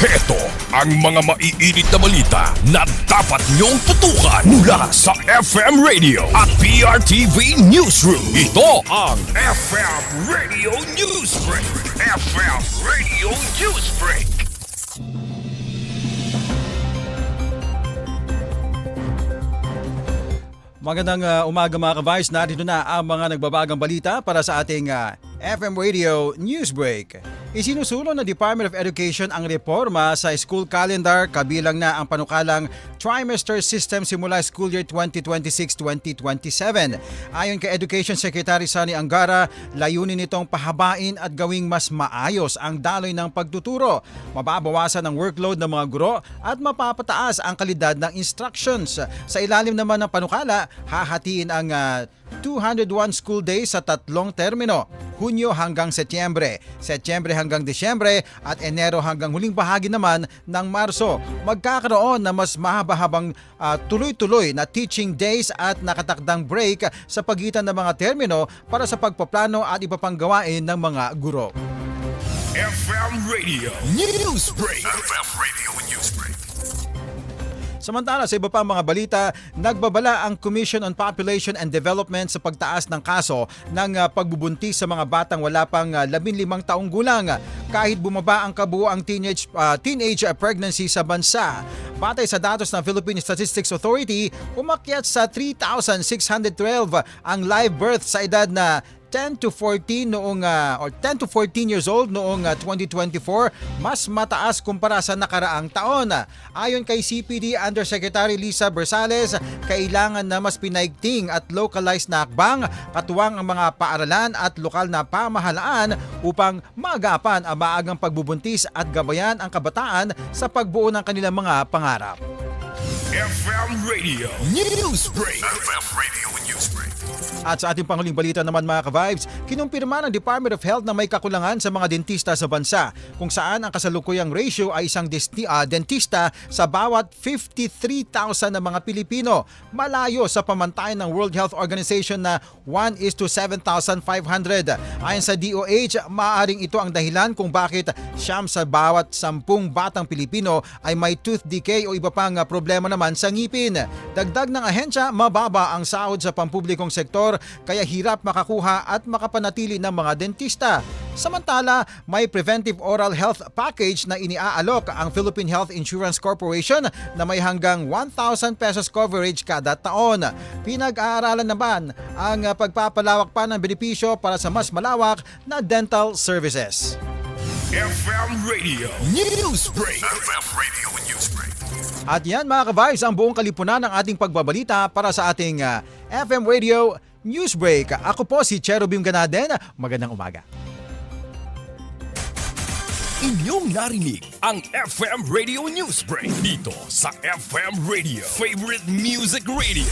Heto ang mga maiinit na balita na dapat niyong tutukan mula sa FM Radio at PRTV Newsroom. Ito ang FM Radio Newsbreak. FM Radio Newsbreak. Magandang umaga mga ka-Vice. Narito na ang mga nagbabagang balita para sa ating FM Radio Newsbreak. Isinusulong ng Department of Education ang reforma sa school calendar kabilang na ang panukalang trimester system simula school year 2026-2027. Ayon kay Education Secretary Sani Angara, layunin nitong pahabain at gawing mas maayos ang daloy ng pagtuturo, mababawasan ang workload ng mga guro at mapapataas ang kalidad ng instructions. Sa ilalim naman ng panukala, hahatiin ang 201 school days sa tatlong termino, Hunyo hanggang Setyembre, Setyembre hanggang Disyembre at Enero hanggang huling bahagi naman ng Marso. Magkakaroon na mas mahaba-habang tuloy-tuloy na teaching days at nakatakdang break sa pagitan ng mga termino para sa pagpaplano at iba pang gawain ng mga guro. FM Radio Newsbreak. FM Radio Newsbreak. Samantala sa iba pang mga balita, nagbabala ang Commission on Population and Development sa pagtaas ng kaso ng pagbubuntis sa mga batang wala pang 15 taong gulang kahit bumaba ang kabuuang teenage pregnancy sa bansa. Batay sa datos ng Philippine Statistics Authority, umakyat sa 3,612 ang live birth sa edad na 10 to 14 years old noong 2024, mas mataas kumpara sa nakaraang taon. Ayon kay CPD Undersecretary Lisa Bersales, kailangan na mas pinaigting at localized na hakbang katuwang ang mga paaralan at lokal na pamahalaan upang maagapan ang maagang pagbubuntis at gabayan ang kabataan sa pagbuo ng kanilang mga pangarap. FM Radio Newsbreak. FM Radio Newsbreak. At sa ating panghuling balita naman mga ka-Vibes, kinumpirma ng Department of Health na may kakulangan sa mga dentista sa bansa kung saan ang kasalukuyang ratio ay isang dentista sa bawat 53,000 na mga Pilipino, malayo sa pamantayan ng World Health Organization na 1:7,500. Ayon sa DOH, maaaring ito ang dahilan kung bakit siyam sa bawat 10 batang Pilipino ay may tooth decay o iba pang problema naman sa ngipin. Dagdag ng ahensya, mababa ang sahod sa pampublikong sektor kaya hirap makakuha at makapanatili ng mga dentista. Samantala, may preventive oral health package na iniaalok ang Philippine Health Insurance Corporation na may hanggang 1,000 pesos coverage kada taon. Pinag-aaralan naman ang pagpapalawak pa ng benepisyo para sa mas malawak na dental services. FM Radio Newsbreak. FM Radio Newsbreak. At yan mga ka-Vibes, ang buong kalipunan ng ating pagbabalita para sa ating FM Radio Newsbreak. Ako po si Cherubim Ganaden. Magandang umaga. Inyong narinig ang FM Radio Newsbreak dito sa FM Radio, Favorite Music Radio.